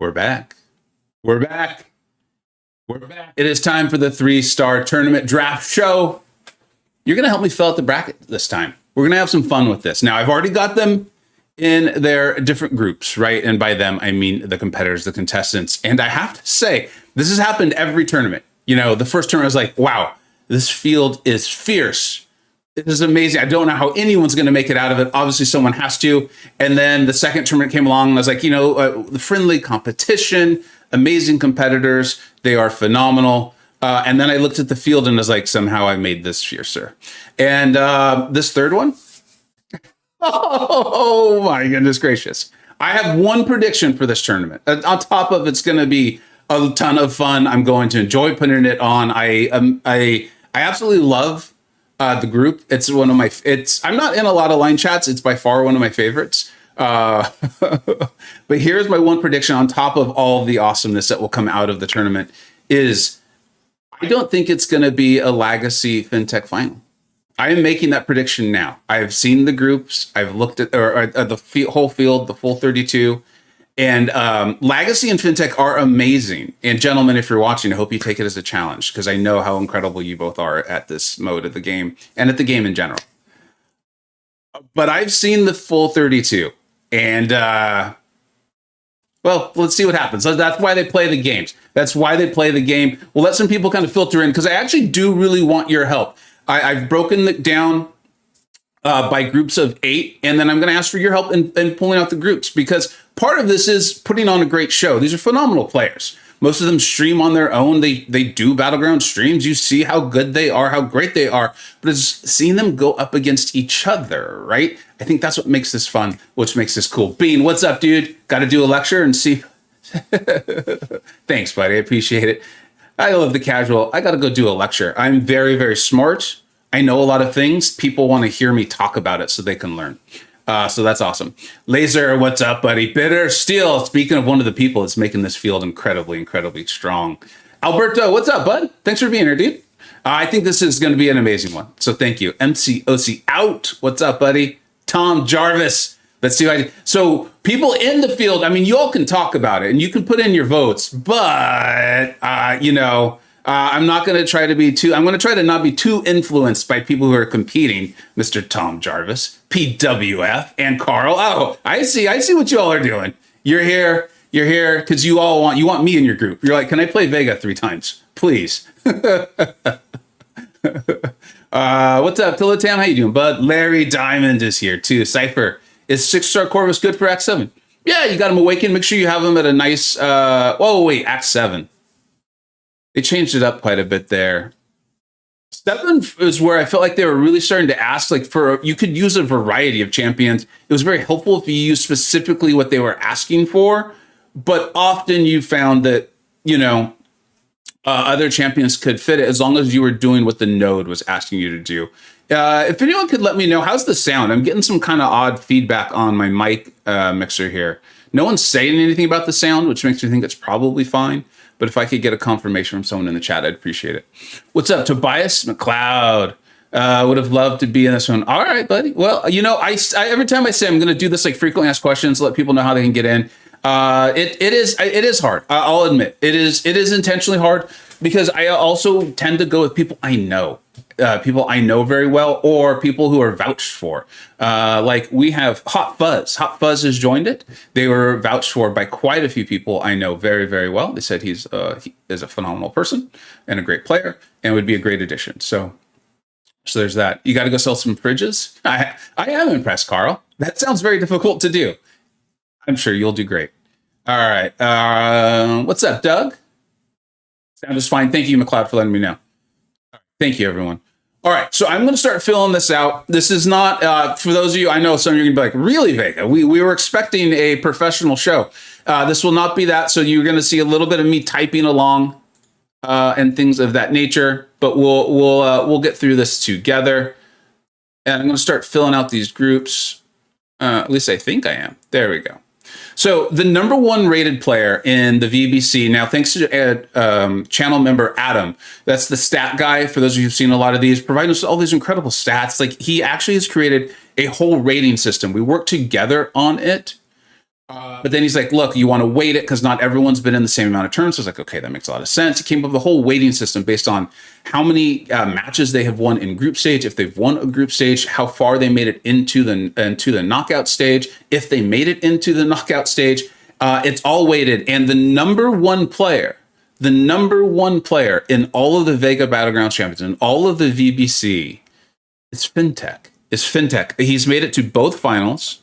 We're back. We're back. We're back. It is time for the 3-star tournament draft show. You're going to help me fill out the bracket this time. We're going to have some fun with this. Now, I've already got them in their different groups, right? And by them, I mean the competitors, the contestants. And I have to say, this has happened every tournament. You know, the first tournament, I was like, wow, this field is fierce. It is amazing. I don't know how anyone's going to make it out of it. Obviously, someone has to. And then the second tournament came along, and I was like, the friendly competition, amazing competitors. They are phenomenal. And then I looked at the field and was like, somehow I made this fiercer. And this third one, oh my goodness gracious. I have one prediction for this tournament. On top of it's going to be a ton of fun. I'm going to enjoy putting it on. I absolutely love the group. It's one of my, I'm not in a lot of line chats. It's by far one of my favorites. But here's my one prediction on top of all the awesomeness that will come out of the tournament is I don't think it's going to be a Legacy FinTech final. I am making that prediction now. I've seen the groups. I've looked at the whole field, the full 32. And Legacy and FinTech are amazing. And gentlemen, if you're watching, I hope you take it as a challenge because I know how incredible you both are at this mode of the game and at the game in general. But I've seen the full 32. And, well, let's see what happens. That's why they play the games. That's why they play the game. We'll let some people kind of filter in because I actually do really want your help. I've broken it down by groups of 8, and then I'm going to ask for your help in pulling out the groups because part of this is putting on a great show. These are phenomenal players. Most of them stream on their own. They do Battleground streams. You see how good they are, how great they are, but it's seeing them go up against each other, right? I think that's what makes this fun, which makes this cool. Bean, what's up, dude? Got to do a lecture and see. Thanks, buddy. I appreciate it. I love the casual. I got to go do a lecture. I'm very, very smart. I know a lot of things. People want to hear me talk about it so they can learn. So that's awesome. Laser, what's up, buddy? Bitter Steel. Speaking of one of the people that's making this field incredibly, incredibly strong. Alberto, what's up, bud? Thanks for being here, dude. I think this is going to be an amazing one. So thank you. MCoC out. What's up, buddy? Tom Jarvis. Let's see. So people in the field, I mean, you all can talk about it and you can put in your votes, but, I'm not going to try to be too, I'm going to try to not be too influenced by people who are competing. Mr. Tom Jarvis, PWF, and Carl. Oh, I see what you all are doing. You're here because you want me in your group. You're like, can I play Vega 3 times? Please. What's up, Tillatam? How you doing, bud? Larry Diamond is here too. Cypher, is 6-star Corvus good for Act 7? Yeah, you got him awakened. Make sure you have him at a nice, Act 7. They changed it up quite a bit there. 7 is where I felt like they were really starting to ask, you could use a variety of champions. It was very helpful if you used specifically what they were asking for, but often you found that, other champions could fit it as long as you were doing what the node was asking you to do. If anyone could let me know, how's the sound? I'm getting some kind of odd feedback on my mic mixer here. No one's saying anything about the sound, which makes me think it's probably fine. But if I could get a confirmation from someone in the chat, I'd appreciate it. What's up, Tobias McLeod? Would have loved to be in this one. All right, buddy. Well, I every time I say I'm going to do this, frequently asked questions, let people know how they can get in. It is hard. I'll admit it is intentionally hard because I also tend to go with people I know. People I know very well, or people who are vouched for. We have Hot Fuzz. Hot Fuzz has joined it. They were vouched for by quite a few people I know very, very well. They said he is a phenomenal person and a great player and would be a great addition. So there's that. You got to go sell some fridges. I am impressed, Carl. That sounds very difficult to do. I'm sure you'll do great. All right. What's up, Doug? Sound just fine. Thank you, McLeod, for letting me know. Thank you, everyone. All right, so I'm going to start filling this out. This is not, for those of you, I know some of you are going to be like, really, Vega? We were expecting a professional show. This will not be that, so you're going to see a little bit of me typing along and things of that nature, but we'll get through this together. And I'm going to start filling out these groups. At least I think I am. There we go. So the number 1 rated player in the VBC, now thanks to channel member Adam, that's the stat guy, for those of you who've seen a lot of these, providing us all these incredible stats. He actually has created a whole rating system. We work together on it. But then he's like, look, you want to weight it because not everyone's been in the same amount of terms. So I was like, okay, that makes a lot of sense. He came up with a whole weighting system based on how many matches they have won in group stage, if they've won a group stage, how far they made it into the knockout stage, if they made it into the knockout stage. It's all weighted. And the number one player in all of the Vega Battlegrounds Champions and all of the VBC is FinTech. He's made it to both finals.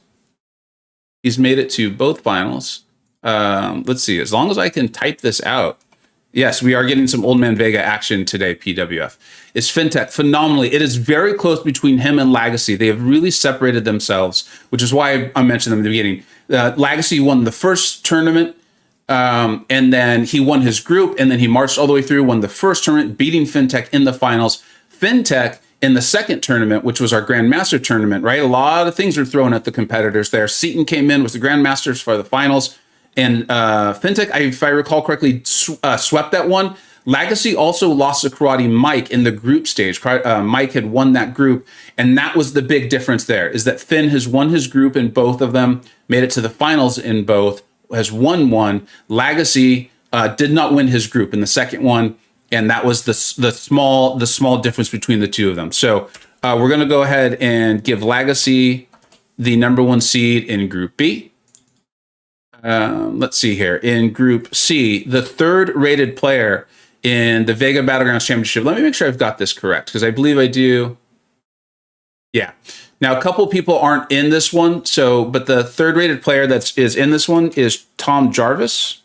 Let's see. As long as I can type this out. Yes, we are getting some Old Man Vega action today, PWF. It's FinTech, phenomenally. It is very close between him and Legacy. They have really separated themselves, which is why I mentioned them in the beginning. Legacy won the first tournament, and then he won his group, and then he marched all the way through, won the first tournament, beating FinTech in the finals. FinTech in the second tournament, which was our Grandmaster tournament, right? A lot of things were thrown at the competitors there. Seton came in with the Grandmasters for the finals, and FinTech, if I recall correctly, swept that one. Legacy also lost to Karate Mike in the group stage. Mike had won that group, and that was the big difference there, is that Finn has won his group in both of them, made it to the finals in both, has won one. Legacy did not win his group in the second one, and that was the small difference between the two of them. So we're going to go ahead and give Legacy the number one seed in Group B. Let's see here. In Group C, the third rated player in the Vega Battlegrounds Championship. Let me make sure I've got this correct, because I believe I do. Yeah. Now, a couple people aren't in this one, but the third rated player that is in this one is Tom Jarvis.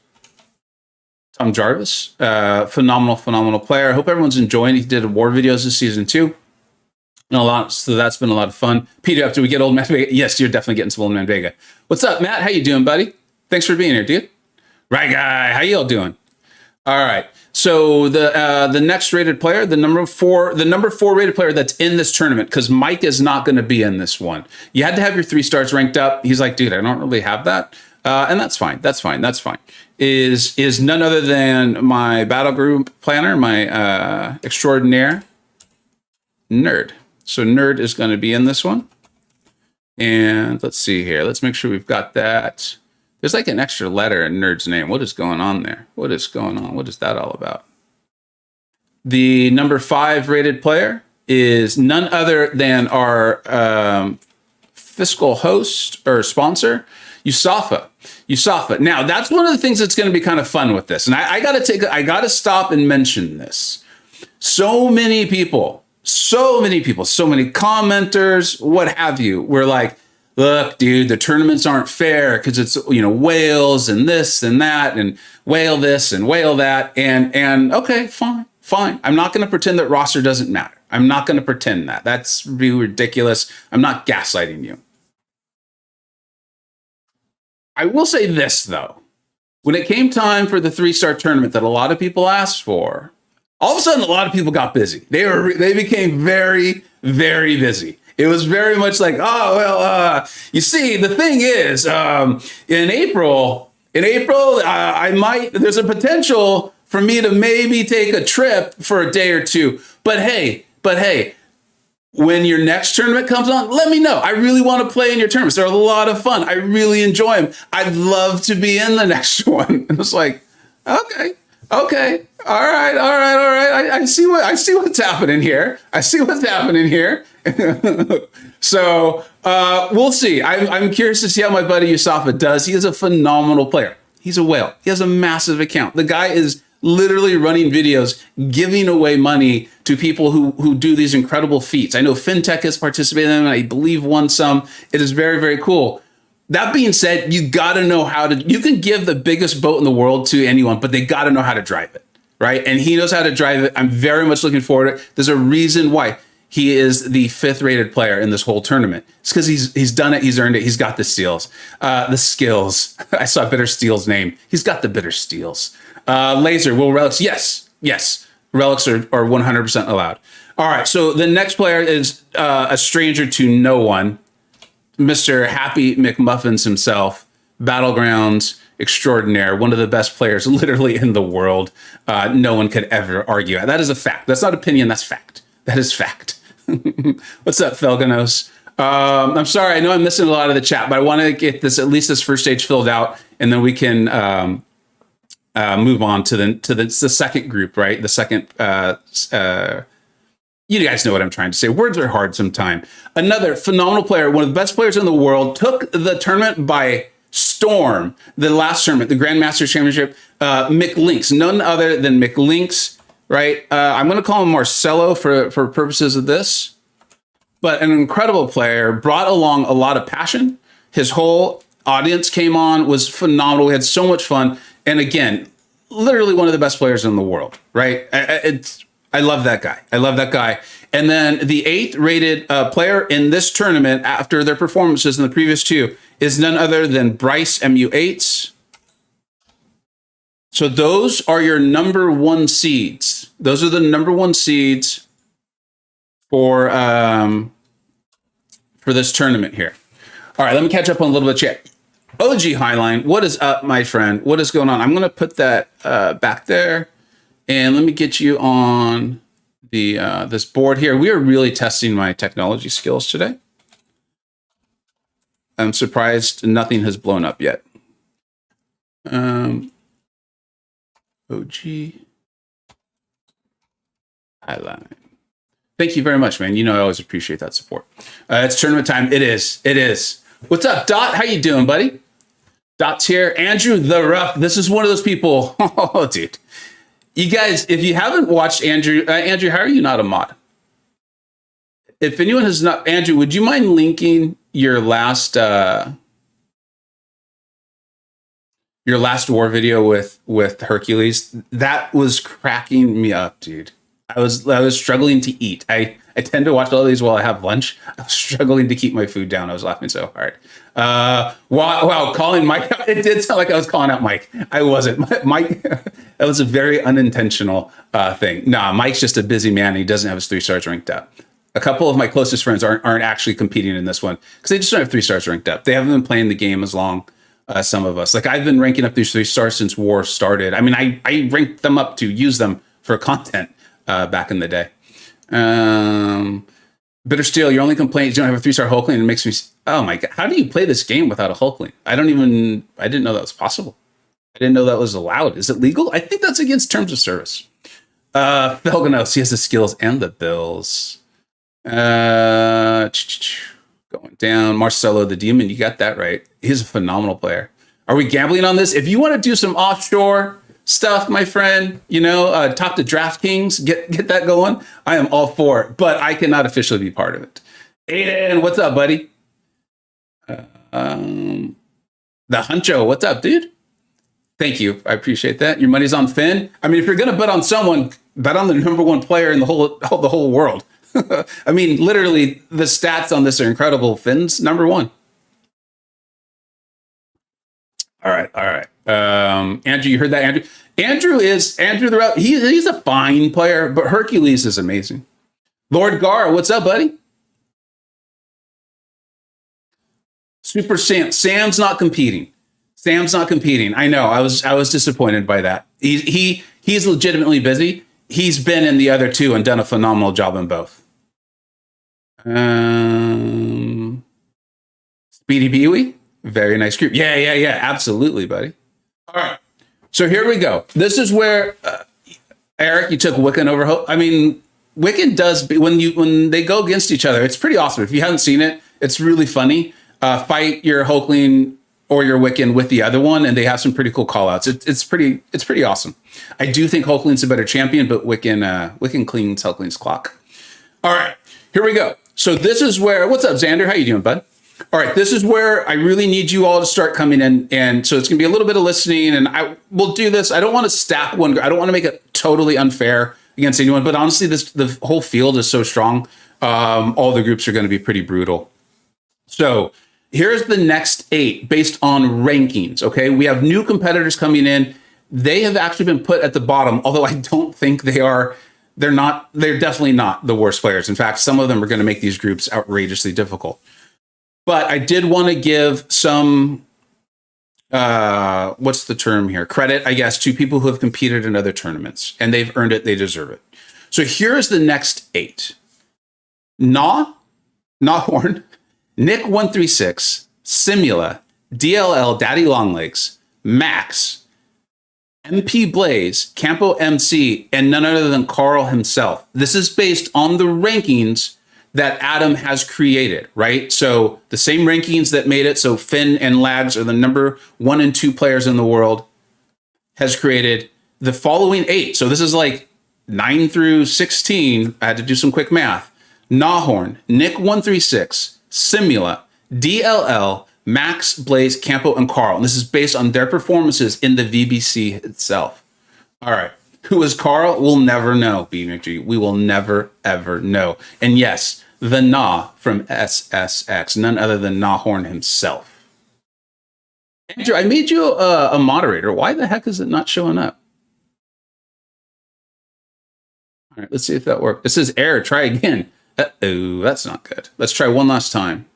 Phenomenal player. I hope everyone's enjoying. He did war videos this season too. And so that's been a lot of fun. Peter, after we get Old Man Vega, yes, you're definitely getting some Old Man Vega. What's up, Matt? How you doing, buddy? Thanks for being here, dude. Right guy, how y'all doing? All right. So the next rated player, the number four rated player that's in this tournament, because Mike is not going to be in this one. You had to have your 3 stars ranked up. He's like, dude, I don't really have that. And that's fine. Is none other than my battle group planner, my extraordinaire Nerd. So Nerd is going to be in this one. And let's see here. Let's make sure we've got that. There's like an extra letter in Nerd's name. What is going on there? What is going on? What is that all about? The number 5 rated player is none other than our fiscal host or sponsor, Yusafa. Now, that's one of the things that's going to be kind of fun with this. And I got to stop and mention this. So many commenters, what have you, were like, look, dude, the tournaments aren't fair because it's, whales and this and that and whale this and whale that. And okay, fine. I'm not going to pretend that roster doesn't matter. I'm not going to pretend that. That's really ridiculous. I'm not gaslighting you. I will say this, though. When it came time for the 3-star tournament that a lot of people asked for, all of a sudden, a lot of people got busy. They became very, very busy. It was very much like, you see, the thing is, in April, there's a potential for me to maybe take a trip for a day or two. But hey, when your next tournament comes on, let me know. I really want to play in your tournaments. They're a lot of fun. I really enjoy them. I'd love to be in the next one. And it's like, okay. All right. I see what's happening here. So we'll see. I'm curious to see how my buddy Yusafa does. He is a phenomenal player. He's a whale. He has a massive account. The guy is literally running videos, giving away money to people who do these incredible feats. I know FinTech has participated in them, and I believe won some. It is very, very cool. That being said, you got to know you can give the biggest boat in the world to anyone, but they got to know how to drive it, right? And he knows how to drive it. I'm very much looking forward to it. There's a reason why he is the 5th rated player in this whole tournament. It's because he's done it. He's earned it. He's got the skills. I saw Bitter Steel's name. He's got the Bitter Steels. Laser, will relics? Yes. Relics are 100% allowed. All right. So the next player is a stranger to no one. Mr. Happy McMuffins himself, Battlegrounds extraordinaire, one of the best players literally in the world. No one could ever argue. That is a fact. That's not opinion. That's fact. That is fact. What's up, Felganos? I'm sorry. I know I'm missing a lot of the chat, but I want to get this at least this first stage filled out, and then we can move on to the second group, right? The second. You guys know what I'm trying to say. Words are hard sometimes. Another phenomenal player, one of the best players in the world, took the tournament by storm. The last tournament, the Grandmaster Championship. McLinks, none other than McLinks, right? I'm going to call him Marcelo for purposes of this. But an incredible player, brought along a lot of passion. His whole audience came on, was phenomenal. We had so much fun. And again, literally one of the best players in the world, right? I love that guy. I love that guy. And then the 8th rated player in this tournament after their performances in the previous 2 is none other than Bryce MU8s. So those are your number 1 seeds. Those are the number 1 seeds for this tournament here. All right, let me catch up on a little bit of chat. OG Highline, what is up, my friend? What is going on? I'm going to put that back there. And let me get you on the this board here. We are really testing my technology skills today. I'm surprised nothing has blown up yet. OG Highline. Thank you very much, man. You know I always appreciate that support. It's tournament time. It is. It is. What's up, Dot? How you doing, buddy? Dot's here. Andrew the Rough. This is one of those people. Oh, dude. You guys, if you haven't watched Andrew, Andrew, how are you not a mod? If anyone has not, Andrew, would you mind linking your last war video with Hercules? That was cracking me up, dude. I was struggling to eat. I tend to watch all these while I have lunch. I was struggling to keep my food down. I was laughing so hard. Wow, calling Mike. It did sound like I was calling out Mike. I wasn't. Mike, that was a very unintentional thing. Nah, Mike's just a busy man. And he doesn't have his 3 stars ranked up. A couple of my closest friends aren't actually competing in this one because they just don't have 3 stars ranked up. They haven't been playing the game as long as some of us. Like I've been ranking up these 3 stars since war started. I mean, I ranked them up to use them for content back in the day. Bitter Steel, your only complaint is you don't have a 3-star Hulkling. It makes me, oh my God, how do you play this game without a Hulkling? I didn't know that was possible. I didn't know that was allowed. Is it legal? I think that's against terms of service. Felganos, he has the skills and the bills. Going down. Marcelo the Demon, you got that right. He's a phenomenal player. Are we gambling on this? If you want to do some offshore stuff, my friend, talk to DraftKings, get that going. I am all for it, but I cannot officially be part of it. Aiden, what's up, buddy? The Huncho, what's up, dude? Thank you. I appreciate that. Your money's on Finn. I mean, if you're going to bet on someone, bet on the number 1 player in the whole world. I mean, literally, the stats on this are incredible. Finn's number 1. All right. Andrew, you heard that, Andrew? Andrew the Route. He's a fine player, but Hercules is amazing. Lord Gar, what's up, buddy? Super Sam. Sam's not competing. I know. I was disappointed by that. He's legitimately busy. He's been in the other 2 and done a phenomenal job in both. Speedy Beewee. Very nice group. Yeah. Absolutely, buddy. All right. So here we go. This is where, Eric, you took Wiccan over Hope. I mean, Wiccan does, when they go against each other, it's pretty awesome. If you haven't seen it, it's really funny. Fight your Hulkling or your Wiccan with the other one, and they have some pretty cool callouts. It's pretty awesome. I do think Hulkling's a better champion, but Wiccan cleans Hulkling's clock. All right, here we go. So this is where, what's up, Xander? How you doing, bud? All right, this is where I really need you all to start coming in. And so it's going to be a little bit of listening, and I will do this. I don't want to stack one. I don't want to make it totally unfair against anyone, but honestly, the whole field is so strong. All the groups are going to be pretty brutal. So here's the next 8 based on rankings, okay? We have new competitors coming in. They have actually been put at the bottom, although I don't think they're definitely not the worst players. In fact, some of them are going to make these groups outrageously difficult. But I did want to give some, what's the term here? Credit, I guess, to people who have competed in other tournaments, and they've earned it. They deserve it. So here's the next 8. Gnawhorn, Nick136, Simula, DLL, Daddy Longlegs, Max, MP Blaze, Campo MC, and none other than Carl himself. This is based on the rankings that Adam has created, right? So the same rankings that made it so Finn and Lags are the number 1 and 2 players in the world, has created the following 8. So this is like 9 through 16. I had to do some quick math. Nahorn, Nick136, Simula, DLL, Max, Blaze, Campo, and Carl. And this is based on their performances in the VBC itself. All right. Who is Carl? We'll never know, BMG. We will never, ever know. And yes, the Nah from SSX, none other than Nahorn himself. Andrew, I made you a moderator. Why the heck is it not showing up? All right, let's see if that works. It says error. Try again. Uh-oh, that's not good. Let's try one last time.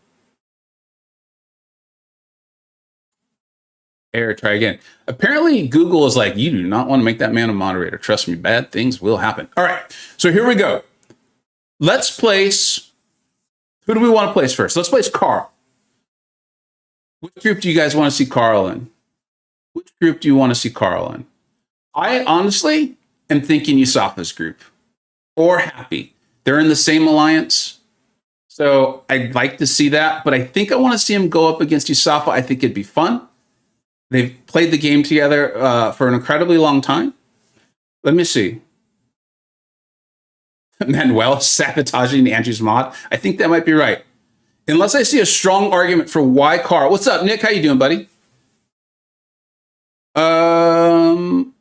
Error, try again. Apparently, Google is like, you do not want to make that man a moderator. Trust me, bad things will happen. All right, so here we go. Let's place, who do we want to place first? Let's place Carl. Which group do you guys want to see Carl in? Which group do you want to see Carl in? I honestly am thinking Yusafa's group or Happy. They're in the same alliance. So I'd like to see that, but I think I want to see him go up against Yusafa. I think it'd be fun. They've played the game together for an incredibly long time. Let me see. Manuel sabotaging Andrew's mod. I think that might be right. Unless I see a strong argument for why Carl. What's up, Nick? How you doing, buddy? All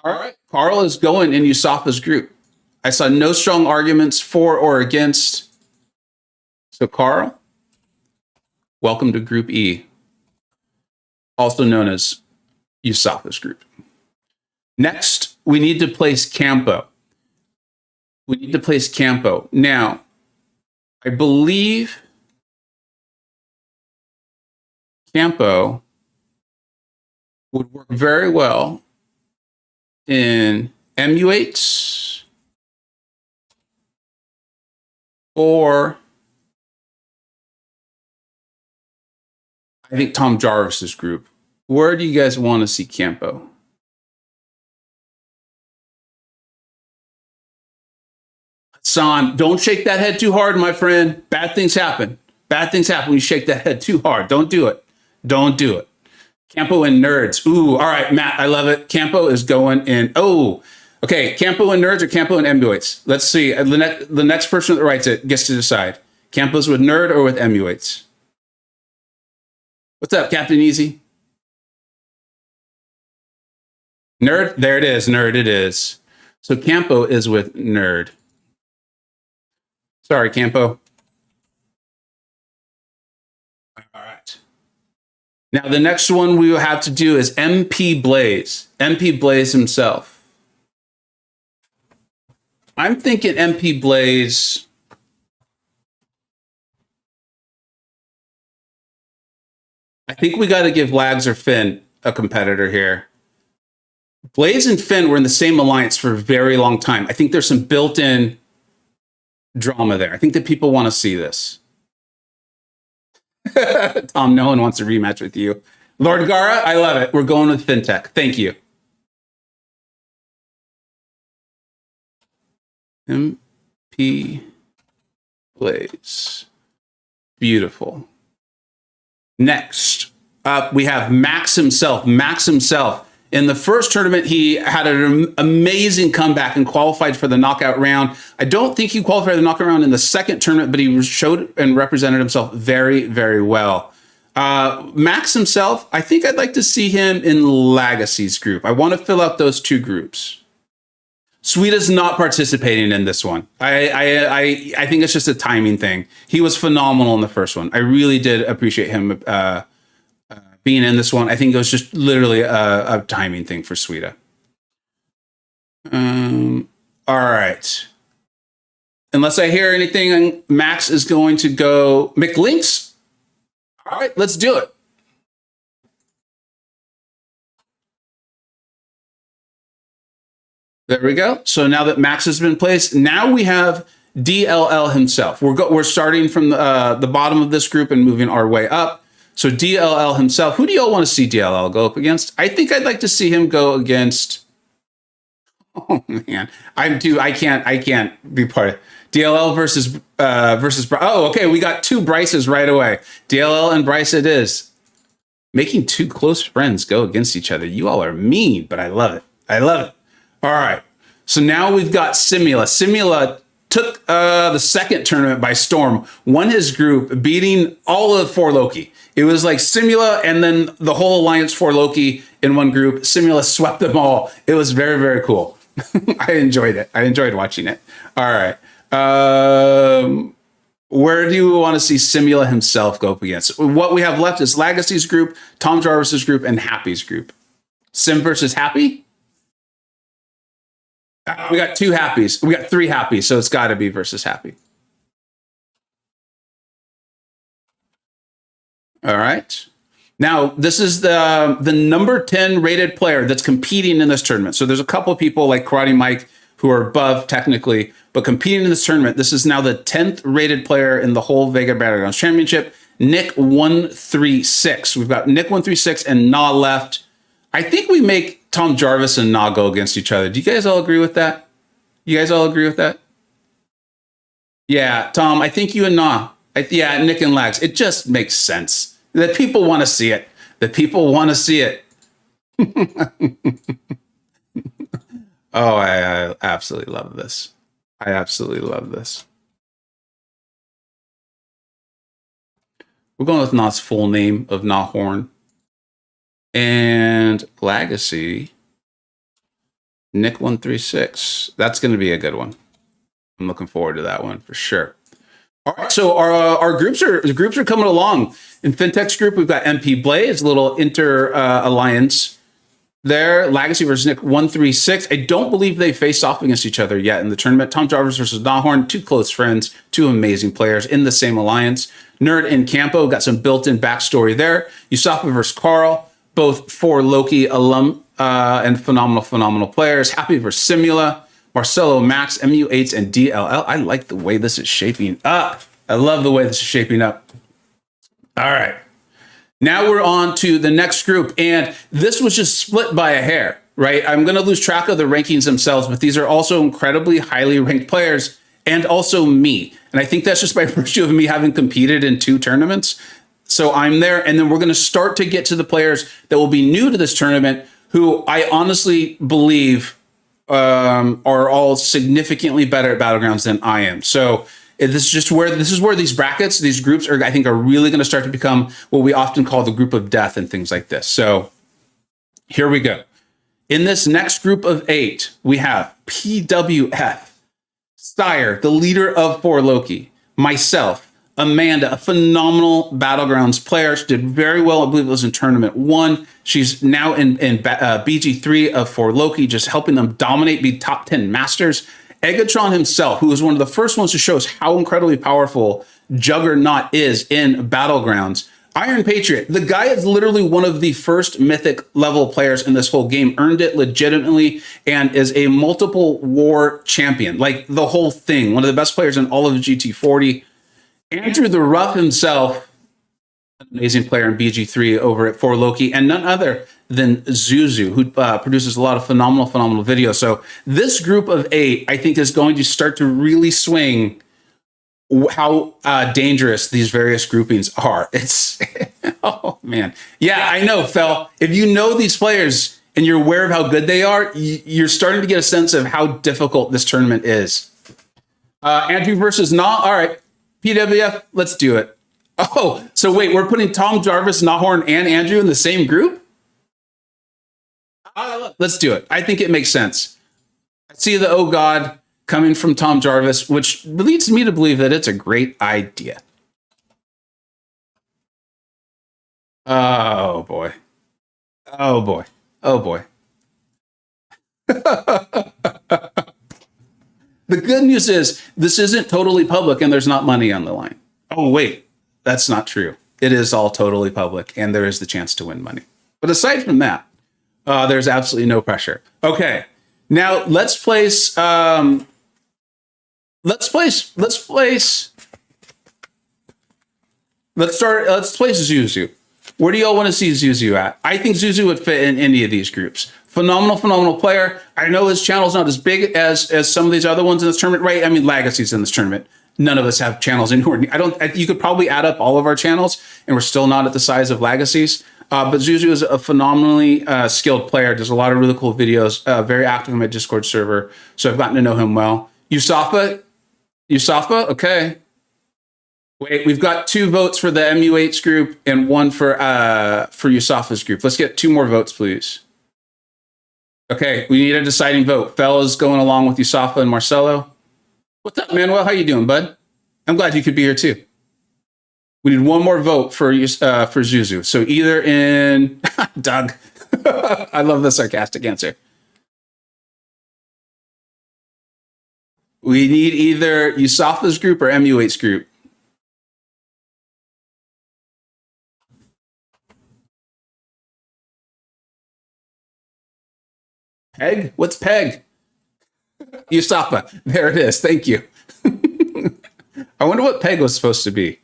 right. Carl is going in Yusafa's group. I saw no strong arguments for or against. So Carl, welcome to Group E, also known as Yusafa's group. Next, we need to place Campo. We need to place Campo. Now, I believe Campo would work very well in MU8s or I think Tom Jarvis's group. Where do you guys want to see Campo? Son, don't shake that head too hard, my friend. Bad things happen. Bad things happen when you shake that head too hard. Don't do it. Don't do it. Campo and Nerds. Ooh, all right, Matt, I love it. Campo is going in. Oh, okay. Campo and Nerds or Campo and MU8s? Let's see. The next person that writes it gets to decide. Campo's with Nerd or with MU8s? What's up, Captain Easy? Nerd? There it is. Nerd it is. So Campo is with Nerd. Sorry, Campo. All right. Now, the next one we will have to do is MP Blaze. MP Blaze himself. I'm thinking MP Blaze. I think we got to give Lags or Finn a competitor here. Blaze and Finn were in the same alliance for a very long time. I think there's some built-in drama there. I think that people want to see this. Tom, no one wants a rematch with you. Lord Gara, I love it. We're going with FinTech. Thank you. MP Blaze. Beautiful. Next up, we have Max himself. Max himself. In the first tournament, he had an amazing comeback and qualified for the knockout round. I don't think he qualified for the knockout round in the second tournament, but he showed and represented himself very, very well. Max himself, I think I'd like to see him in Legacy's group. I want to fill out those two groups. Suida's not participating in this one. I think it's just a timing thing. He was phenomenal in the first one. I really did appreciate him being in this one. I think it was just literally a timing thing for Suida. All right. Unless I hear anything, Max is going to go McLinks. All right, let's do it. There we go. So now that Max has been placed, now we have DLL himself. We're starting from the bottom of this group and moving our way up. So DLL himself. Who do y'all want to see DLL go up against? I think I'd like to see him go against. Oh man, I can't be part of it. DLL versus. Oh, okay. We got two Bryces right away. DLL and Bryce it is. Making two close friends go against each other. You all are mean, but I love it. I love it. All right. So now we've got Simula. Simula took the second tournament by storm, won his group, beating all of For Loki. It was like Simula and then the whole Alliance For Loki in one group. Simula swept them all. It was very, very cool. I enjoyed it. I enjoyed watching it. All right. Where do you want to see Simula himself go up against? What we have left is Legacy's group, Tom Jarvis's group, and Happy's group. Sim versus Happy? We got two Happies. We got three Happies, so it's got to be versus Happy. All right. Now, this is the number 10 rated player that's competing in this tournament. So there's a couple of people like Karate Mike who are above technically, but competing in this tournament. This is now the 10th rated player in the whole Vega Battlegrounds Championship, Nick 136. We've got Nick 136 and Na left. I think we make Tom Jarvis and Na go against each other. Do you guys all agree with that? You guys all agree with that? Yeah, Tom, I think you and Na. Yeah, Nick and Lags. It just makes sense that people want to see it. That people want to see it. Oh, I absolutely love this. I absolutely love this. We're going with Na's full name of Na Horn. And Legacy, Nick 136. That's going to be a good one. I'm looking forward to that one for sure. All right, so our groups are coming along. In FinTech's group, we've got MP Blaze, a little inter alliance there. Legacy versus Nick 136. I don't believe they faced off against each other yet in the tournament. Tom Jarvis versus Nahorn, two close friends, two amazing players in the same alliance. Nerd and Campo got some built-in backstory there. Yusafa versus Carl, both For Loki alum and phenomenal players. Happy versus Simula. Marcelo, Max, MU8s, and DLL. I like the way this is shaping up. I love the way this is shaping up. All right. Now we're on to the next group, and this was just split by a hair, right? I'm going to lose track of the rankings themselves, but these are also incredibly highly ranked players, and also me. And I think that's just by virtue of me having competed in 2 tournaments. So I'm there, and then we're going to start to get to the players that will be new to this tournament, who I honestly believe are all significantly better at Battlegrounds than I am. So this is where these brackets, these groups are, I think, are really going to start to become what we often call the group of death and things like this. So here we go. In this next group of 8, we have PWF, Sire, the leader of For Loki, myself, Amanda, a phenomenal Battlegrounds player. She did very well. I believe it was in Tournament 1. She's now in BG3 of For Loki, just helping them dominate, be top 10 masters. Egatron himself, who was one of the first ones to show us how incredibly powerful Juggernaut is in Battlegrounds. Iron Patriot, the guy is literally one of the first mythic level players in this whole game, earned it legitimately, and is a multiple war champion. Like the whole thing, one of the best players in all of GT40. Andrew the Rough himself, an amazing player in BG3 over at For Loki, and none other than Zuzu, who produces a lot of phenomenal videos. So this group of 8, I think, is going to start to really swing how dangerous these various groupings are. It's, oh man. Yeah, I know, Fel. If you know these players and you're aware of how good they are, you're starting to get a sense of how difficult this tournament is. Andrew versus Na. All right. PWF, let's do it. Oh, so wait, we're putting Tom Jarvis, Nahorn, and Andrew in the same group? Let's do it. I think it makes sense. I see the oh God coming from Tom Jarvis, which leads me to believe that it's a great idea. Oh boy. Oh boy. Oh boy. The good news is this isn't totally public and there's not money on the line. Oh, wait, that's not true. It is all totally public and there is the chance to win money. But aside from that, there's absolutely no pressure. Okay, now let's place let's place Zuzu. Where do y'all want to see Zuzu at? I think Zuzu would fit in any of these groups. Phenomenal player. I know his channel's not as big as some of these other ones in this tournament, right? I mean, Legacy's in this tournament. None of us have channels anywhere. You could probably add up all of our channels, and we're still not at the size of Legacy's. But Zuzu is a phenomenally skilled player. Does a lot of really cool videos. Very active in my Discord server, so I've gotten to know him well. Yusafa, okay. Wait, we've got 2 votes for the MU8's group and 1 for Yusafa's group. Let's get 2 more votes, please. Okay, we need a deciding vote. Fellas going along with Yusafa and Marcelo. What's up, Manuel? How you doing, bud? I'm glad you could be here too. We need 1 more vote for Zuzu. So either in Doug. I love the sarcastic answer. We need either Yusafa's group or MU8's group. Peg? What's Peg? Yusafa. There it is. Thank you. I wonder what Peg was supposed to be.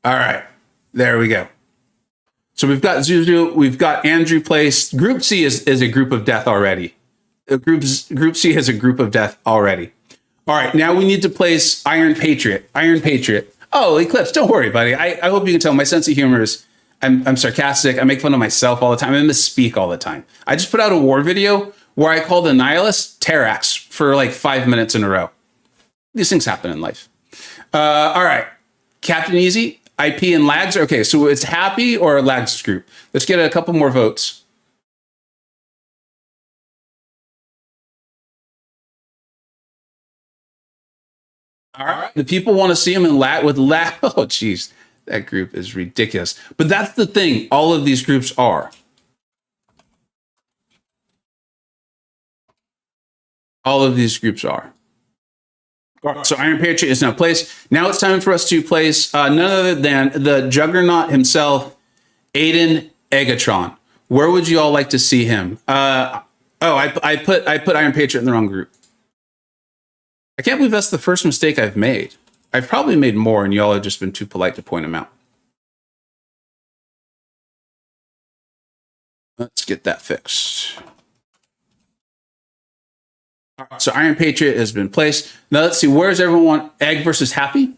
All right. There we go. So we've got Zuzu. We've got Andrew placed. Group C is a group of death already. Group C has a group of death already. All right. Now we need to place Iron Patriot. Iron Patriot. Oh, Eclipse. Don't worry, buddy. I hope you can tell my sense of humor is I'm sarcastic. I make fun of myself all the time. I misspeak all the time. I just put out a war video where I called the nihilist Terax for like 5 minutes in a row. These things happen in life. All right. Captain Easy, IP and Lags. Okay, so it's Happy or Lags group. Let's get a couple more votes. All right. The people want to see him in with Lag. Oh, geez. That group is ridiculous. But that's the thing. All of these groups are. All of these groups are. So Iron Patriot is now placed. Now it's time for us to place none other than the juggernaut himself, Aiden Egatron. Where would you all like to see him? I put Iron Patriot in the wrong group. I can't believe that's the first mistake I've made. I've probably made more, and y'all have just been too polite to point them out. Let's get that fixed. All right, so Iron Patriot has been placed. Now let's see, where's everyone? Egg versus Happy?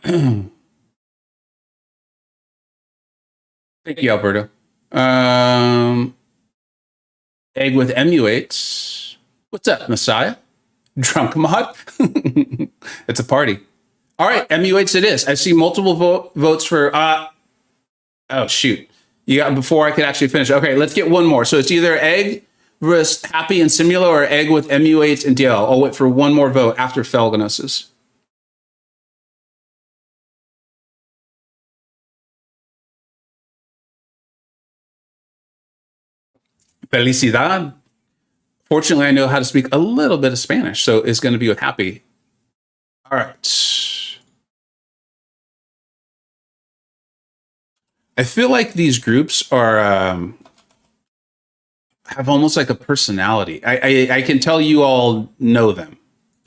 Thank you, Alberto. Egg with MU8s. What's up, Messiah? Drunk mod? It's a party. All right, MU8s it is. I see multiple votes for... oh, shoot. You got before I could actually finish. Okay, let's get one more. So it's either Egg versus Happy and Simula or Egg with MU8s and DL. I'll wait for one more vote after Felgnos's. Felicidad. Fortunately, I know how to speak a little bit of Spanish, so it's going to be with Happy. All right. I feel like these groups are have almost like a personality. I can tell you all know them.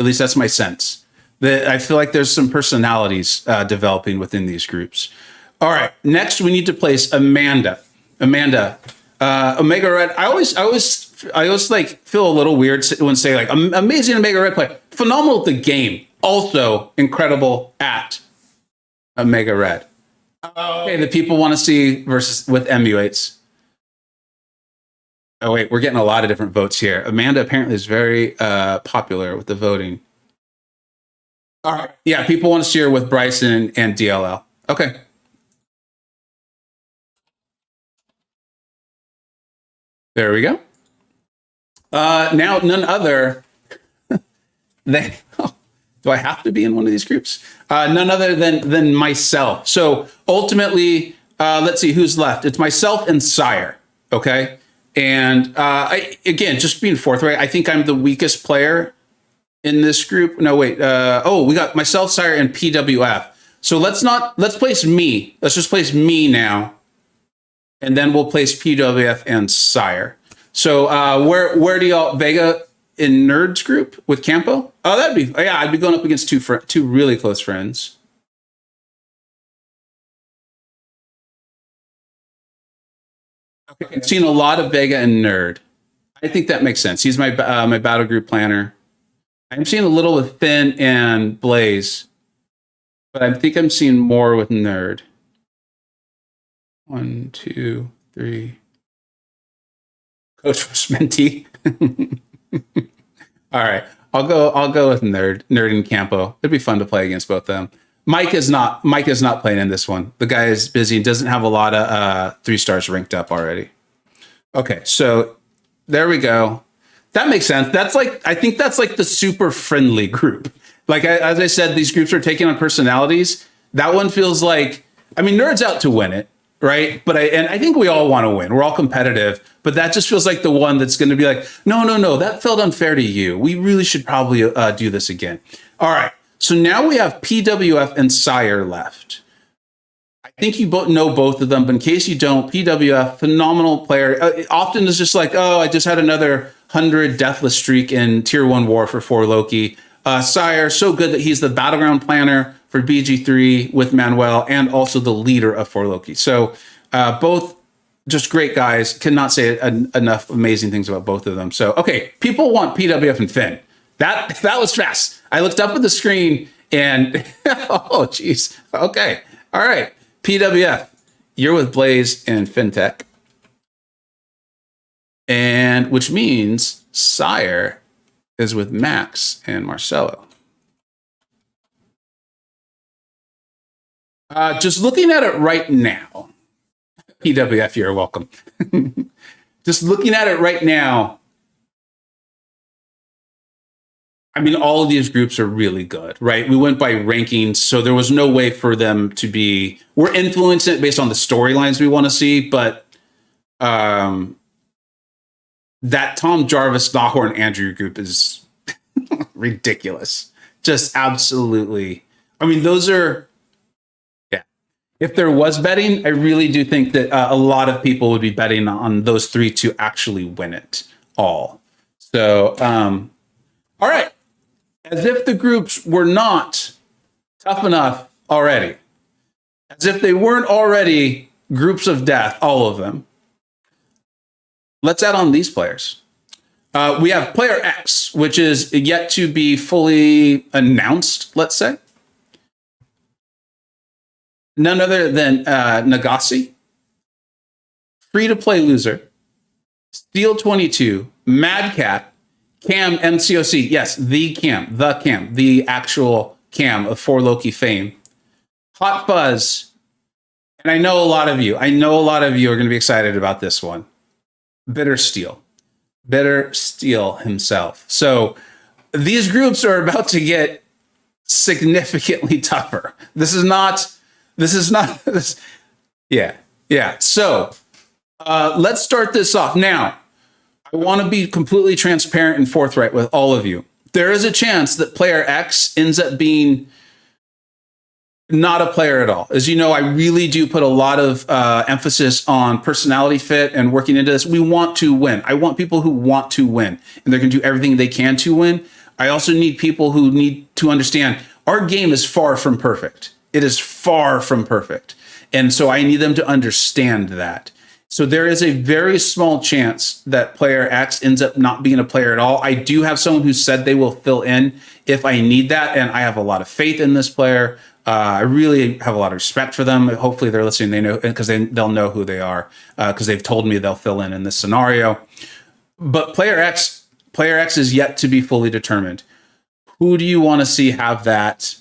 At least that's my sense. That I feel like there's some personalities developing within these groups. All right. Next, we need to place Amanda. Amanda, Omega Red. I always like feel a little weird when say like amazing Omega Red play, phenomenal at the game, also incredible at Omega Red. Okay, the people want to see versus with MU8s. Oh wait, we're getting a lot of different votes here. Amanda apparently is very popular with the voting. All right, yeah, people want to see her with Bryson and DLL. Okay. There we go. Now, none other than, do I have to be in one of these groups? None other than myself. So ultimately, let's see who's left. It's myself and Sire, okay? And again, just being forthright, I think I'm the weakest player in this group. No, wait. We got myself, Sire, and PWF. So let's place me. Let's just place me now. And then we'll place PWF and Sire. So where do y'all Vega in nerds group with Campo? Oh, that'd be yeah. I'd be going up against two really close friends. Okay, I've seen a lot of Vega and nerd. I think that makes sense. He's my battle group planner. I'm seeing a little with Finn and Blaze, but I think I'm seeing more with nerd. 1, 2, 3. Coach for Sminty. All right. I'll go with Nerd and Campo. It'd be fun to play against both of them. Mike is not playing in this one. The guy is busy and doesn't have a lot of 3 stars ranked up already. Okay, so there we go. That makes sense. I think that's like the super friendly group. Like as I said, these groups are taking on personalities. That one feels like, I mean, Nerd's out to win it, right? But I think we all want to win. We're all competitive, but that just feels like the one that's going to be like, no, that felt unfair to you. We really should probably do this again. All right. So now we have PWF and Sire left. I think you both know both of them, but in case you don't, PWF, phenomenal player. Often is just like, oh, I just had another 100 deathless streak in Tier 1 War for 4 Loki. Sire, so good that he's the battleground planner for BG3 with Manuel and also the leader of 4 Loki. So both just great guys. Cannot say enough amazing things about both of them. So, okay, people want PWF and Finn. That was fast. I looked up at the screen and, oh, geez. Okay. All right. PWF, you're with Blaze and FinTech. And which means Sire is with Max and Marcelo. Just looking at it right now, PWF, you're welcome. Just looking at it right now, I mean, all of these groups are really good, right? We went by rankings, so there was no way for them to be. We're influencing it based on the storylines we want to see, but that Tom Jarvis, Nahor, and Andrew group is ridiculous. Just absolutely. I mean, those are, yeah. If there was betting, I really do think that a lot of people would be betting on those 3 to actually win it all. So, all right. As if the groups were not tough enough already. As if they weren't already groups of death, all of them. Let's add on these players. We have player X, which is yet to be fully announced, let's say. None other than Nagasi, free-to-play loser, Steel 22, Mad Cat, Cam, MCoC. Yes, the Cam, the actual Cam of 4 Loki fame. Hot Fuzz. And I know a lot of you are going to be excited about this one. Bitter Steel himself. So these groups are about to get significantly tougher. This is not. Yeah. So let's start this off now. I want to be completely transparent and forthright with all of you. There is a chance that player X ends up being not a player at all. As you know, I really do put a lot of emphasis on personality fit and working into this. We want to win. I want people who want to win, and they're going to do everything they can to win. I also need people who need to understand our game is far from perfect. It is far from perfect. And so I need them to understand that. So there is a very small chance that player X ends up not being a player at all. I do have someone who said they will fill in if I need that, and I have a lot of faith in this player. I really have a lot of respect for them. Hopefully they're listening. They know, because they'll know who they are, because they've told me they'll fill in this scenario. But player X is yet to be fully determined. Who do you want to see have that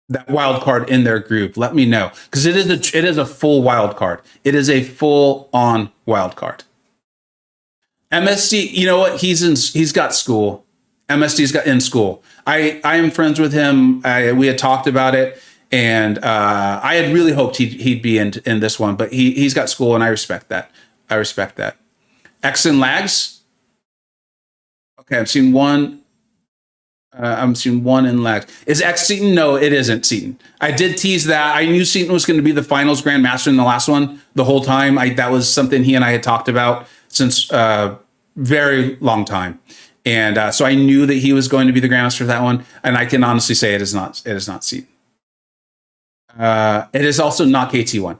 that wild card in their group? Let me know, because it is a full wild card. It is a full on wild card. MSD, you know what? He's got school. MSD's got in school. I am friends with him. We had talked about it, and I had really hoped he'd be in this one, but he's got school, and I respect that. X and Lags. Okay, I've seen one. I'm seeing one in Lags. Is X Seaton? No, it isn't Seaton. I did tease that. I knew Seaton was going to be the finals grandmaster in the last one the whole time. That was something he and I had talked about since very long time. And so I knew that he was going to be the grandmaster for that one. And I can honestly say it is not Seaton. It is also not KT1.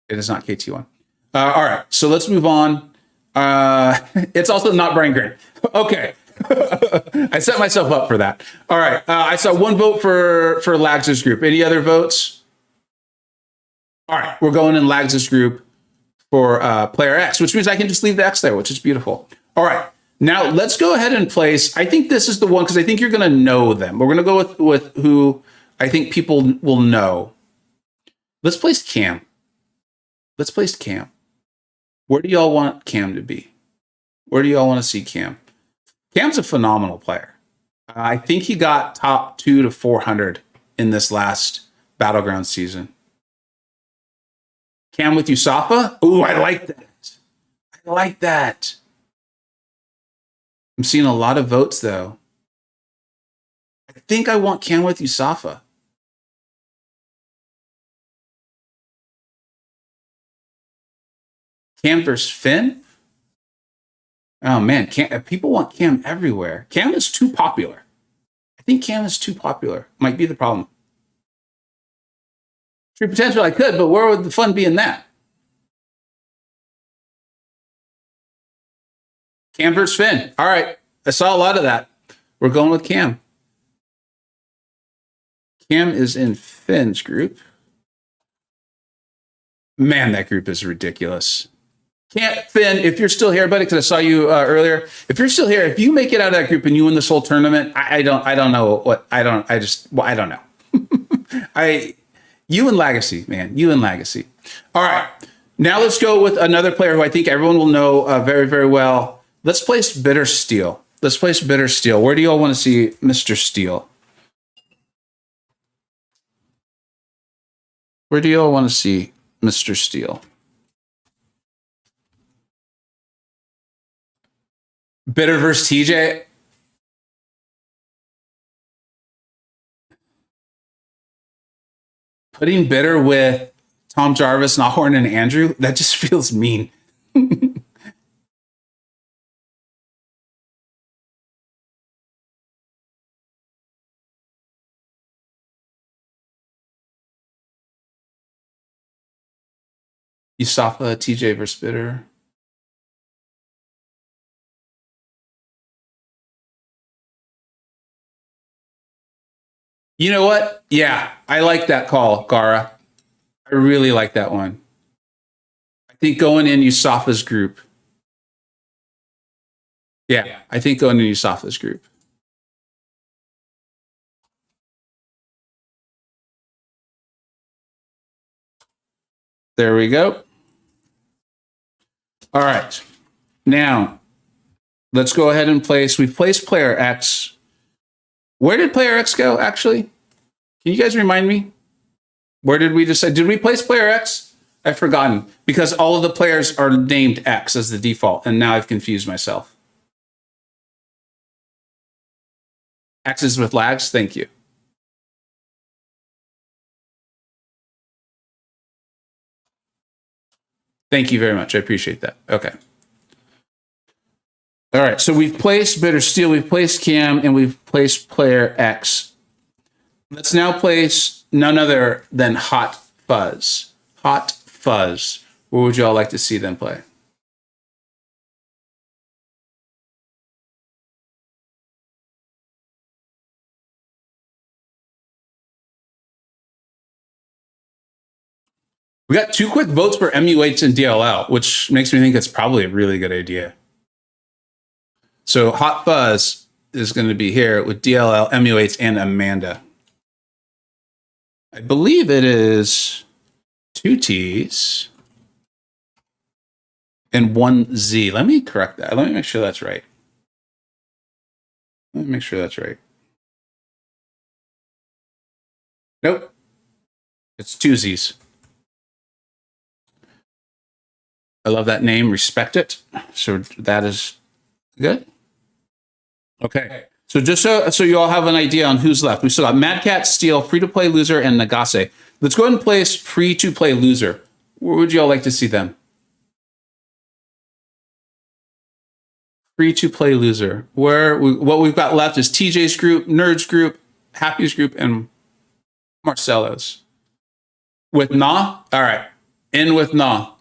It is not KT1. All right, so let's move on. It's also not Brian Grant. Okay. I set myself up for that. All right. I saw one vote for Lags' group. Any other votes? All right. We're going in Lags' group for player X, which means I can just leave the X there, which is beautiful. All right. Now let's go ahead and place. I think this is the one because I think you're going to know them. We're going to go with who I think people will know. Let's place Cam. Let's place Cam. Where do y'all want Cam to be? Where do y'all want to see Cam? Cam's a phenomenal player. I think he got top 2 to 400 in this last Battlegrounds season. Cam with Usafa? Ooh, I like that. I like that. I'm seeing a lot of votes, though. I think I want Cam with Usafa. Cam versus Finn? Oh, man. People want Cam everywhere. Cam is too popular. I think Cam is too popular. Might be the problem. True potential, I could, but where would the fun be in that? Cam versus Finn. All right. I saw a lot of that. We're going with Cam. Cam is in Finn's group. Man, that group is ridiculous. Finn, if you're still here, buddy, because I saw you earlier. If you're still here, if you make it out of that group and you win this whole tournament, I don't know. You and Legacy, man. You and Legacy. All right. Now let's go with another player who I think everyone will know very, very well. Let's place Bitter Steel. Let's place Bitter Steel. Where do you all want to see Mr. Steel? Where do you all want to see Mr. Steel? Bitter versus TJ. Putting Bitter with Tom Jarvis, Nahorn, and Andrew, that just feels mean. Usafa, TJ versus Bitter. You know what? Yeah, I like that call, Gara. I really like that one. I think going in Usafa's group. Yeah, I think going in Usafa's group. There we go. All right. Now, let's go ahead and place. We've placed player X. Where did player X go, actually? Can you guys remind me? Where did we decide? Did we place player X? I've forgotten because all of the players are named X as the default, and now I've confused myself. X is with Lags. Thank you. Thank you very much. I appreciate that. Okay. All right. So we've placed Bitter Steel, we've placed Cam, and we've placed player X. Let's now place none other than Hot Fuzz. Hot Fuzz. Where would you all like to see them play? We got 2 quick votes for MUH and DLL, which makes me think it's probably a really good idea. So Hot Fuzz is going to be here with DLL, MUH, and Amanda. I believe it is 2 T's and 1 Z. Let me correct that. Let me make sure that's right. Let me make sure that's right. Nope. It's 2 Z's. I love that name. Respect it. So that is good. Okay. So just so you all have an idea on who's left, we still got Mad Cat, Steel, Free to Play Loser, and Nagase. Let's go ahead and place Free to Play Loser. Where would you all like to see them? Free to Play Loser. What we've got left is TJ's group, Nerds group, Happy's group, and Marcelo's. With Na? All right. In with Na.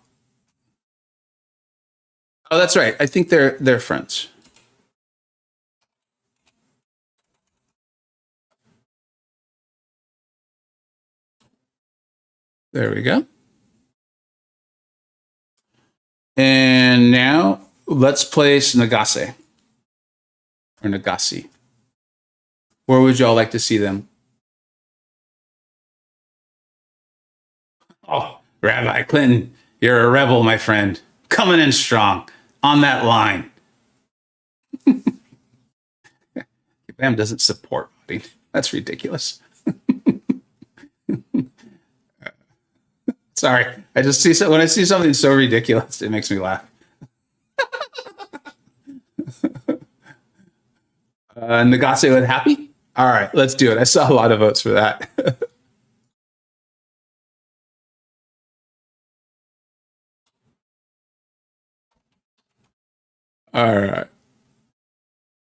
Oh, that's right. I think they're friends. There we go. And now let's place Nagase or Nagasi. Where would y'all like to see them? Oh, Rabbi Clinton, you're a rebel, my friend. Coming in strong on that line. Bam doesn't support modding. That's ridiculous. Sorry, I just see when I see something so ridiculous, it makes me laugh. Nagase with Happy? All right, let's do it. I saw a lot of votes for that. All right.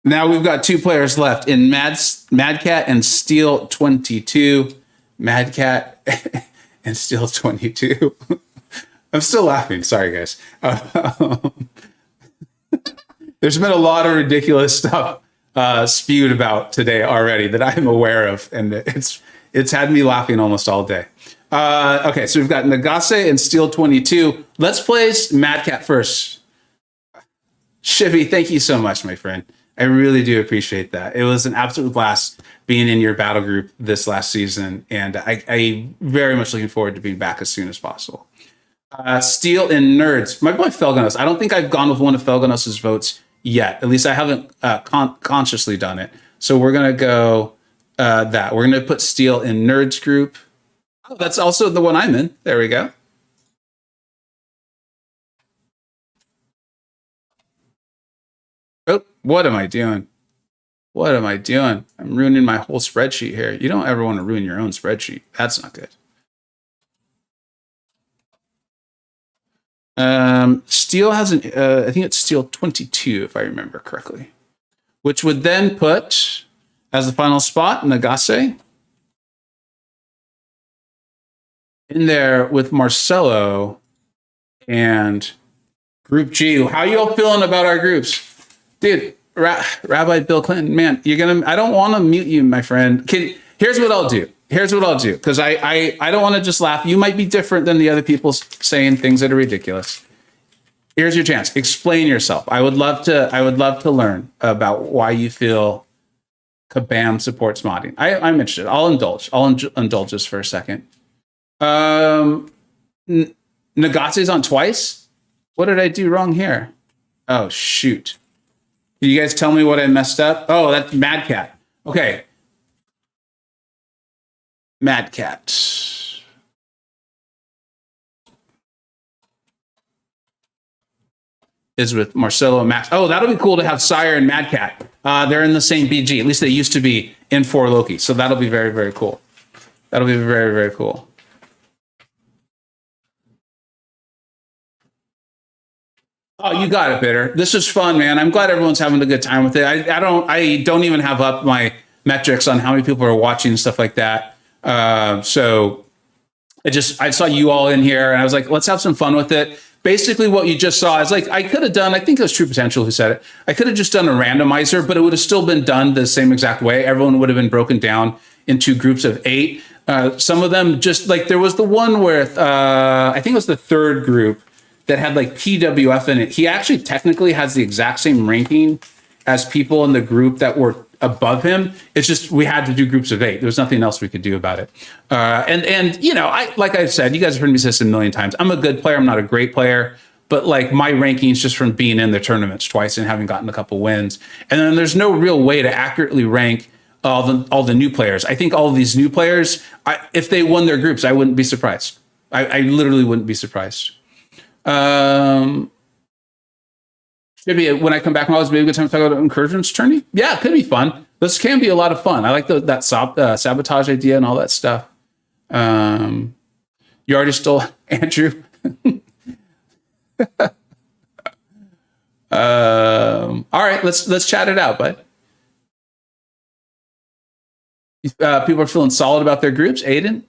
Now we've got two players left in Mad Cat and Steel 22. Mad Cat and Steel 22. I'm still laughing. Sorry, guys. There's been a lot of ridiculous stuff spewed about today already that I'm aware of, and it's had me laughing almost all day. Okay, so we've got Nagase and Steel 22. Let's place Mad Cat first. Shivy, thank you so much, my friend. I really do appreciate that. It was an absolute blast being in your battle group this last season, and I very much looking forward to being back as soon as possible. Steel and Nerds. My boy Felganos. I don't think I've gone with one of Felganos' votes yet. At least I haven't consciously done it. So we're going to go that. We're going to put Steel in Nerds group. Oh, that's also the one I'm in. There we go. Oh, what am I doing? What am I doing? I'm ruining my whole spreadsheet here. You don't ever want to ruin your own spreadsheet. That's not good. Steel has an, I think it's Steel 22, if I remember correctly, which would then put as the final spot Nagase in there with Marcelo and Group G. How you all feeling about our groups? Dude, Rabbi Bill Clinton, man, I don't want to mute you, my friend. Here's what I'll do. Because I don't want to just laugh. You might be different than the other people saying things that are ridiculous. Here's your chance. Explain yourself. I would love to learn about why you feel Kabam supports modding. I'm interested. I'll indulge this for a second. Nagase's on twice? What did I do wrong here? Oh, shoot. Can you guys tell me what I messed up? Oh, that's Mad Cat. Okay. Mad Cat. Is with Marcelo and Max. Oh, that'll be cool to have Sire and Mad Cat. They're in the same BG. At least they used to be in 4 Loki. So that'll be very, very cool. That'll be very, very cool. Oh, you got it, Bitter. This is fun, man. I'm glad everyone's having a good time with it. I don't even have up my metrics on how many people are watching and stuff like that. So I saw you all in here and I was like, let's have some fun with it. Basically what you just saw is like, I could have done, I think it was True Potential who said it. I could have just done a randomizer, but it would have still been done the same exact way. Everyone would have been broken down into groups of 8. Some of them just like, there was the one where, I think it was the third group that had like PWF in it. He actually technically has the exact same ranking as people in the group that were above him. It's just we had to do groups of 8. There was nothing else we could do about it. And you know, like I've said, you guys have heard me say this a million times. I'm a good player. I'm not a great player, but like my rankings just from being in the tournaments twice and having gotten a couple wins. And then there's no real way to accurately rank all the new players. I think all of these new players, if they won their groups, I wouldn't be surprised. I literally wouldn't be surprised. Should be when I come back, maybe a good time to talk about incursions tourney. Yeah, it could be fun. This can be a lot of fun. I like that sabotage idea and all that stuff. You already stole Andrew. All right, let's chat it out, bud. People are feeling solid about their groups. Aiden.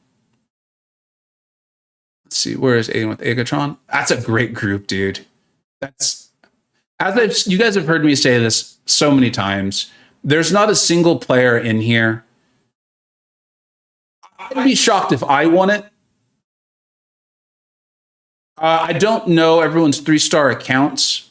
Let's see, where is Aiden with Agatron? That's a great group, dude. That's you guys have heard me say this so many times. There's not a single player in here. I'd be shocked if I won it. I don't know everyone's 3-star accounts,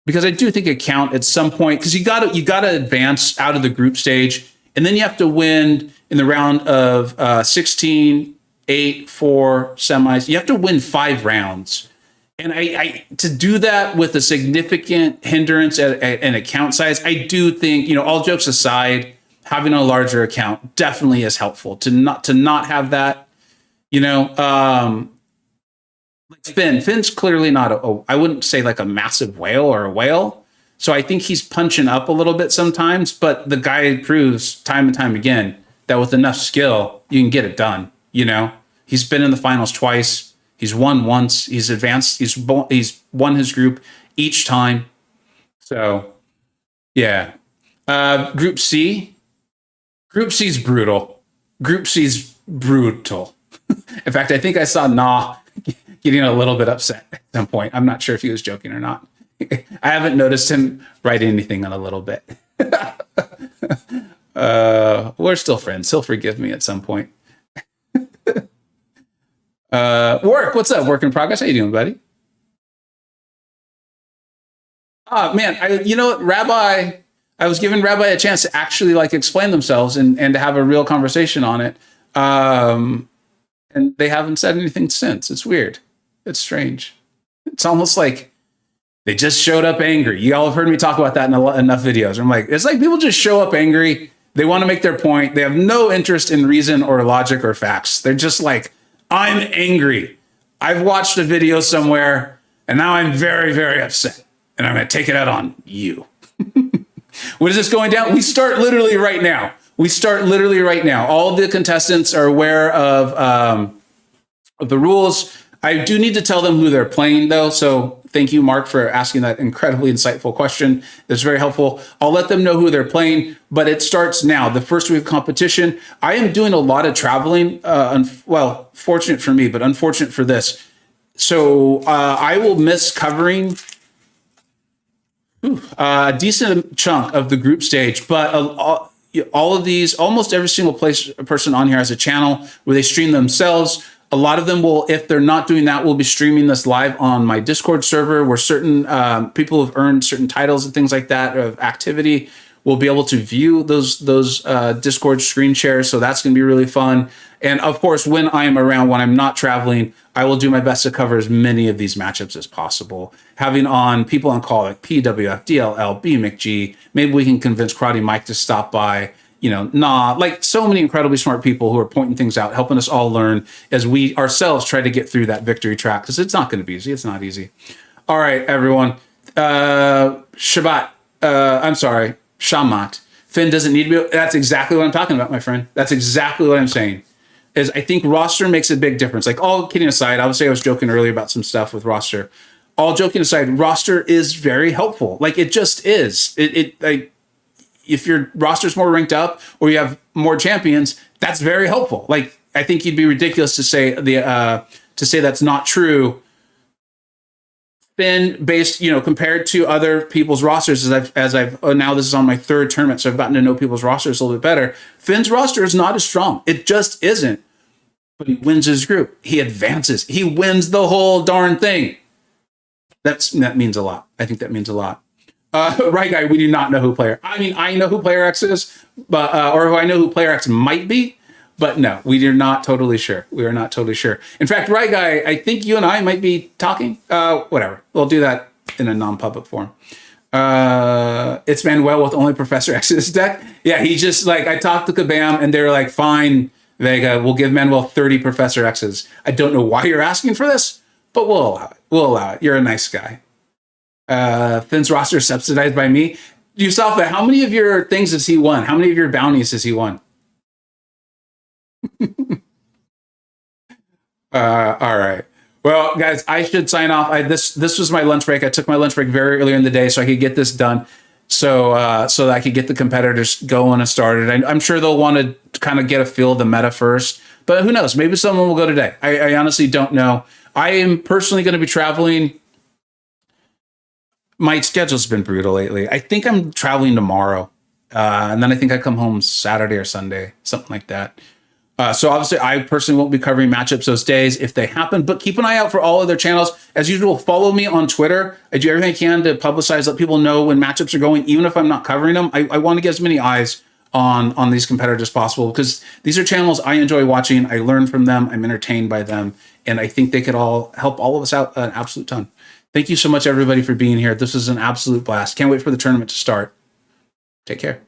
because I do think a count at some point, because you gotta advance out of the group stage, and then you have to win in the round of 16, 8, 4 semis. You have to win 5 rounds, and I to do that with a significant hindrance at an account size, I do think, all jokes aside, having a larger account definitely is helpful. To not have that, Finn's clearly not I wouldn't say like a massive whale or a whale. So I think he's punching up a little bit sometimes, but the guy proves time and time again that with enough skill, you can get it done. He's been in the finals twice. He's won once. He's advanced. He's won his group each time. So yeah. Group C. Group C's brutal. Group C's brutal. In fact, I think I saw Nah getting a little bit upset at some point. I'm not sure if he was joking or not. I haven't noticed him writing anything in a little bit. We're still friends. He'll forgive me at some point. Work, what's up? Work in progress. How you doing, buddy? Oh man, Rabbi, I was giving Rabbi a chance to actually explain themselves and to have a real conversation on it. And they haven't said anything since. It's weird. It's strange. It's almost like they just showed up angry. You all have heard me talk about that in enough videos. I'm like, it's like people just show up angry. They want to make their point. They have no interest in reason or logic or facts. They're just like, I'm angry. I've watched a video somewhere and now I'm very, very upset. And I'm going to take it out on you. When is this going down? We start literally right now. All the contestants are aware of the rules. I do need to tell them who they're playing, though. So thank you, Mark, for asking that incredibly insightful question. It's very helpful. I'll let them know who they're playing, but it starts now. The first week of competition. I am doing a lot of traveling. Fortunate for me, but unfortunate for this. So I will miss covering a decent chunk of the group stage, but all of these, almost every single person on here has a channel where they stream themselves. A lot of them will, if they're not doing that, will be streaming this live on my Discord server, where certain people who've earned certain titles and things like that of activity will be able to view those Discord screen shares. So that's going to be really fun. And of course, when I'm around, when I'm not traveling, I will do my best to cover as many of these matchups as possible. Having on people on call like PWF, DLL, B McG, maybe we can convince Karate Mike to stop by. So many incredibly smart people who are pointing things out, helping us all learn as we ourselves try to get through that victory track, because it's not going to be easy. It's not easy. All right, everyone. Shamat. Finn doesn't need to be. That's exactly what I'm talking about, my friend. That's exactly what I'm saying. Is I think roster makes a big difference. All kidding aside, I was joking earlier about some stuff with roster. All joking aside, roster is very helpful. It just is. If your roster's more ranked up or you have more champions, that's very helpful. I think you'd be ridiculous to say that's not true. Finn based, compared to other people's rosters, as I've now this is on my 3rd tournament, so I've gotten to know people's rosters a little bit better. Finn's roster is not as strong. It just isn't. But he wins his group. He advances. He wins the whole darn thing. That means a lot. I think that means a lot. Right, guy, we do not know who player. I mean, I know who player X is, but or who I know who player X might be, but no, we are not totally sure. We are not totally sure. In fact, right, guy, I think you and I might be talking. Whatever, we'll do that in a non-public forum. It's Manuel with only Professor X's deck. Yeah, he just I talked to Kabam, and they were like, "Fine, Vega, we'll give Manuel 30 Professor X's." I don't know why you're asking for this, but we'll allow it. We'll allow it. You're a nice guy. Finn's roster is subsidized by me. Yusafa, how many of your things has he won? How many of your bounties has he won? All right. Well, guys, I should sign off. This was my lunch break. I took my lunch break very early in the day so I could get this done. So that I could get the competitors going and started. I'm sure they'll want to kind of get a feel of the meta first, but who knows? Maybe someone will go today. I honestly don't know. I am personally going to be traveling. My schedule's been brutal lately. I think I'm traveling tomorrow, and then I think I come home Saturday or Sunday, something like that. So obviously, I personally won't be covering matchups those days if they happen, but keep an eye out for all of their channels. As usual, follow me on Twitter. I do everything I can to publicize, let people know when matchups are going, even if I'm not covering them. I want to get as many eyes on these competitors as possible because these are channels I enjoy watching. I learn from them. I'm entertained by them. And I think they could all help all of us out an absolute ton. Thank you so much, everybody, for being here. This is an absolute blast. Can't wait for the tournament to start. Take care.